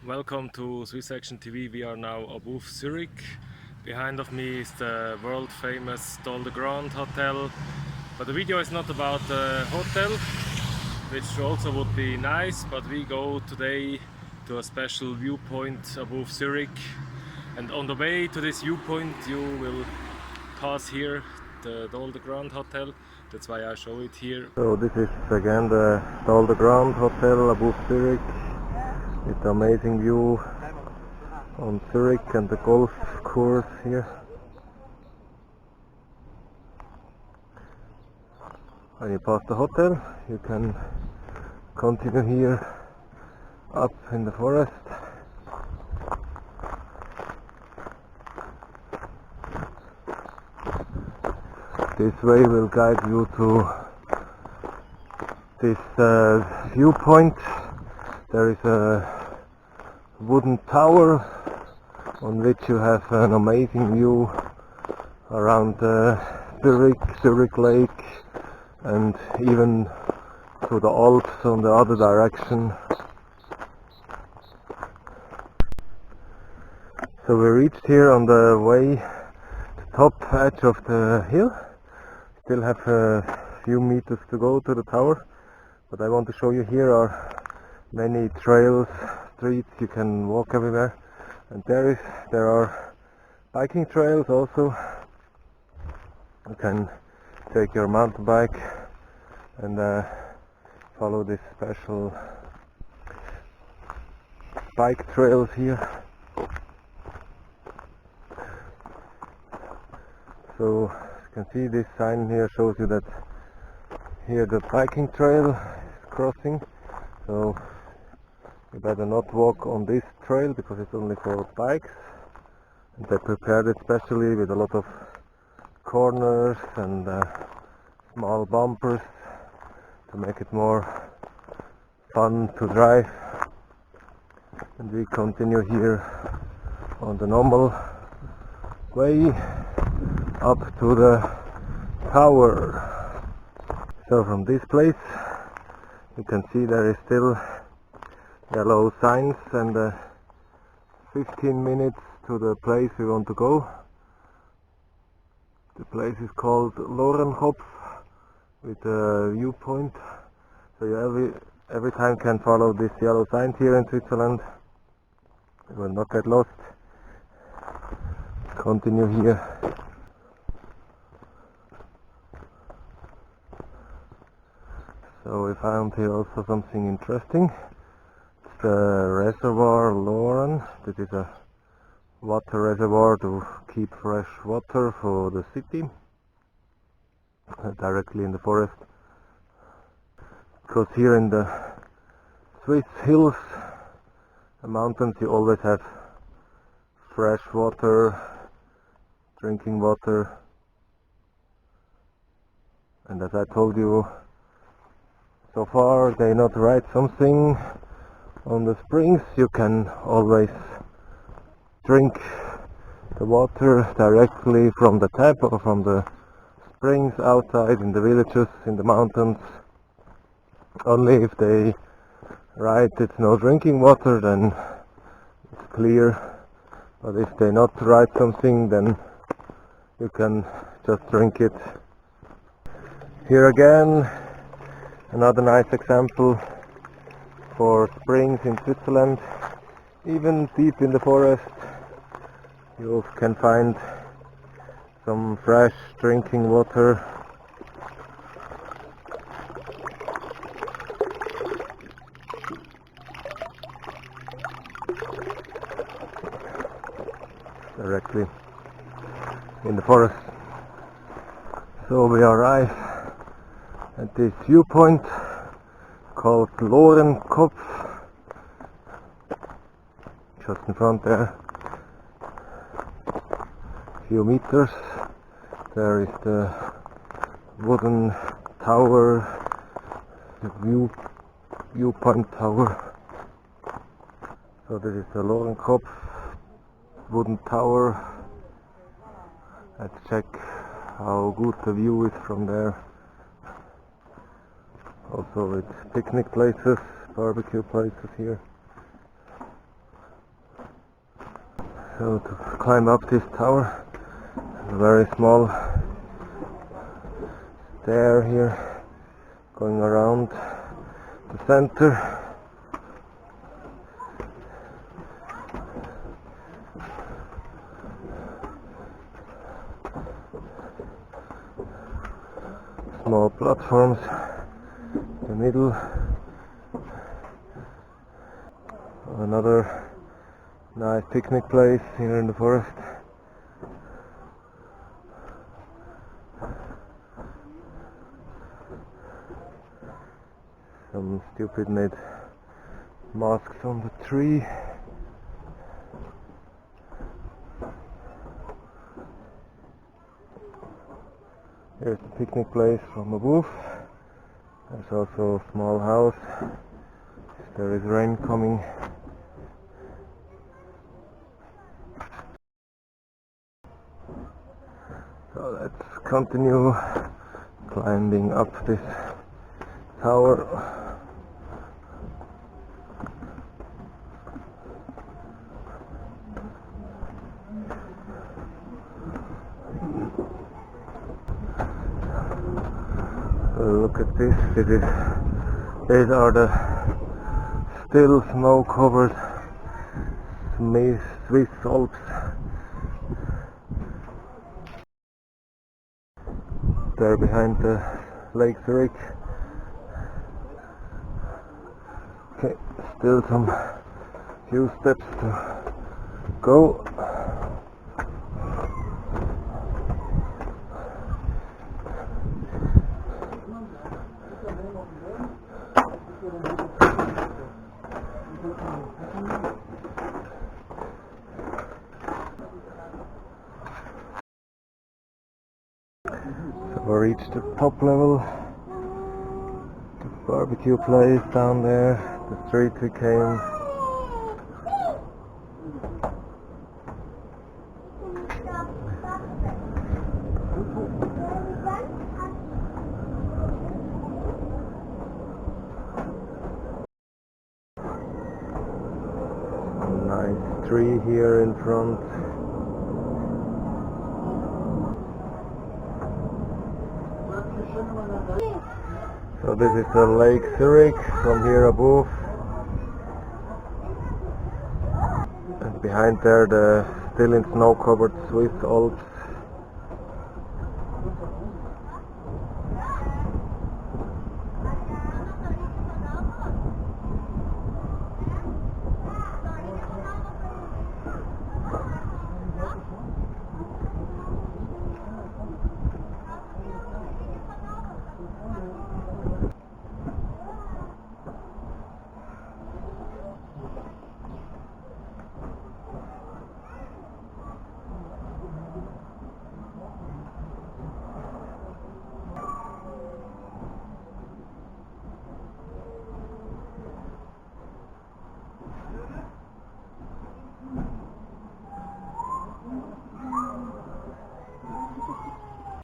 Welcome to SwissAction TV. We are now above Zurich. Behind of me is the world famous Dolder Grand Hotel. But the video is not about the hotel, which also would be nice, but we go today to a special viewpoint above Zurich. And on the way to this viewpoint you will pass here the Dolder Grand Hotel. That's why I show it here. So this is again the Dolder Grand Hotel above Zurich, with the amazing view on Zurich and the golf course here. When you pass the hotel, you can continue here up in the forest. This way will guide you to this viewpoint. There is a wooden tower on which you have an amazing view around Zurich Lake, and even to the Alps on the other direction. So we reached here on the way, the top edge of the hill. Still have a few meters to go to the tower, but I want to show you here are many trails, streets, you can walk everywhere, and there are biking trails also. You can take your mountain bike and follow this special bike trails here. So you can see this sign here shows you that here the biking trail is crossing, so you better not walk on this trail because it's only for bikes, and they prepared it specially with a lot of corners and small bumpers to make it more fun to drive. And we continue here on the normal way up to the tower. So from this place you can see there is still yellow signs, and 15 minutes to the place we want to go. The place is called Lorenkopf, with a viewpoint, so you every time can follow these yellow signs here in Switzerland. You will not get lost. Continue here. So we found here also something interesting. It's the reservoir Loren. This is a water reservoir to keep fresh water for the city, directly in the forest. Because here in the Swiss hills and mountains you always have fresh water, drinking water, and as I told you, so far they not write something on the springs. You can always drink the water directly from the tap or from the springs outside in the villages, in the mountains. Only if they write it's no drinking water, then it's clear, but if they not write something, then you can just drink it. Here again another nice example for springs in Switzerland. Even deep in the forest you can find some fresh drinking water. Directly in the forest. So we arrive at this viewpoint called Lorenkopf, just in front there, few meters. There is the wooden tower, the viewpoint tower. So this is the Lorenkopf wooden tower. Let's check how good the view is from there. Also with picnic places, barbecue places here. So to climb up this tower, a very small stair here going around the center. Small platforms in the middle. Another nice picnic place here in the forest. Some stupid made masks on the tree. Here's the picnic place from above. There's also a small house if there is rain coming. So let's continue climbing up this tower. Look at this. These are the still snow-covered Swiss Alps. There behind the Lake Zurich. Okay, still some few steps to go. So we reached the top level, the barbecue place down there, the street we came. A nice tree here in front. So this is the Lake Zurich from here above, and behind there the still in snow-covered Swiss Alps.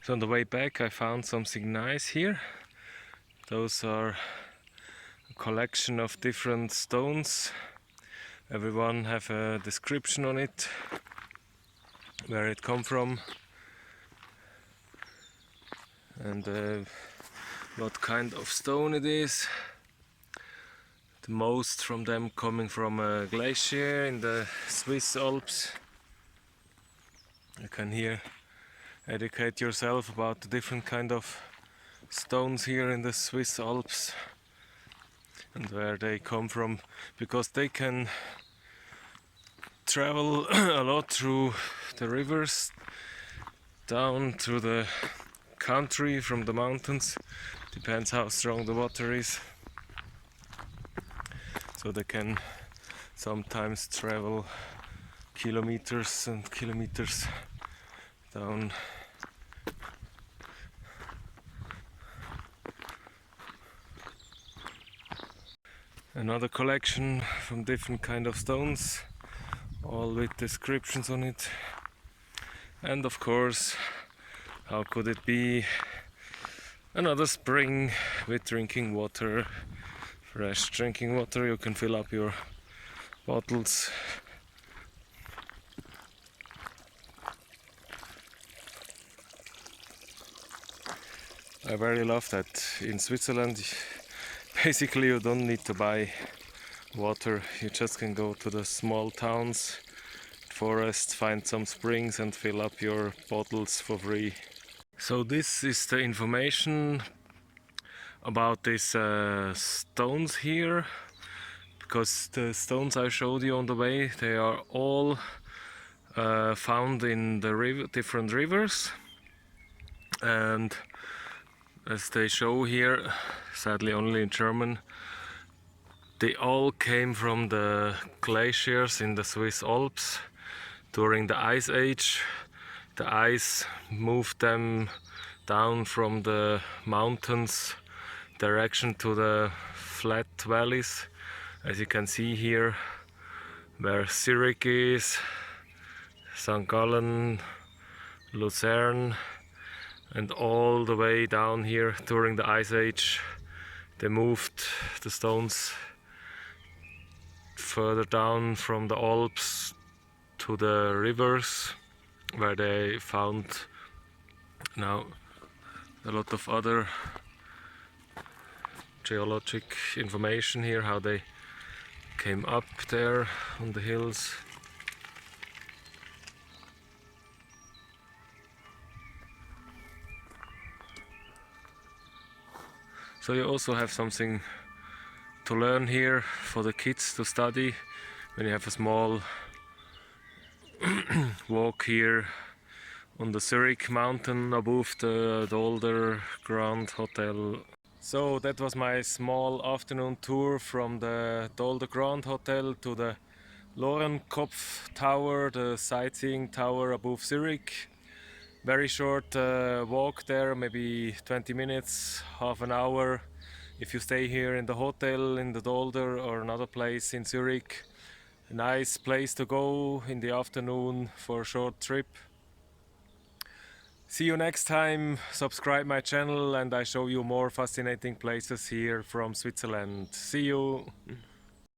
So on the way back I found something nice here. Those are a collection of different stones. Everyone have a description on it, where it come from and what kind of stone it is. The most from them coming from a glacier in the Swiss Alps. You can here educate yourself about the different kind of stones here in the Swiss Alps and where they come from, because they can travel a lot through the rivers down through the country from the mountains. Depends how strong the water is. So they can sometimes travel kilometers and kilometers down. Another collection from different kind of stones, all with descriptions on it. And of course, how could it be, another spring with drinking water, fresh drinking water. You can fill up your bottles. I very love that in Switzerland basically you don't need to buy water, you just can go to the small towns, forests, find some springs and fill up your bottles for free. So this is the information about these stones here, because the stones I showed you on the way, they are all found in the different rivers, and as they show here, sadly only in German, they all came from the glaciers in the Swiss Alps during the Ice Age. The ice moved them down from the mountains direction to the flat valleys, as you can see here, where Zurich is, St. Gallen, Lucerne, and all the way down here during the Ice Age. They moved the stones further down from the Alps to the rivers, where they found now a lot of other geologic information here, how they came up there on the hills. So you also have something to learn here for the kids to study when you have a small walk here on the Zurich mountain above the Dolder Grand Hotel. So that was my small afternoon tour from the Dolder Grand Hotel to the Lorenkopf Tower, the sightseeing tower above Zurich. Very short walk there, maybe 20 minutes, half an hour. If you stay here in the hotel in the Dolder or another place in Zurich, a nice place to go in the afternoon for a short trip. See you next time, subscribe my channel and I show you more fascinating places here from Switzerland. See you!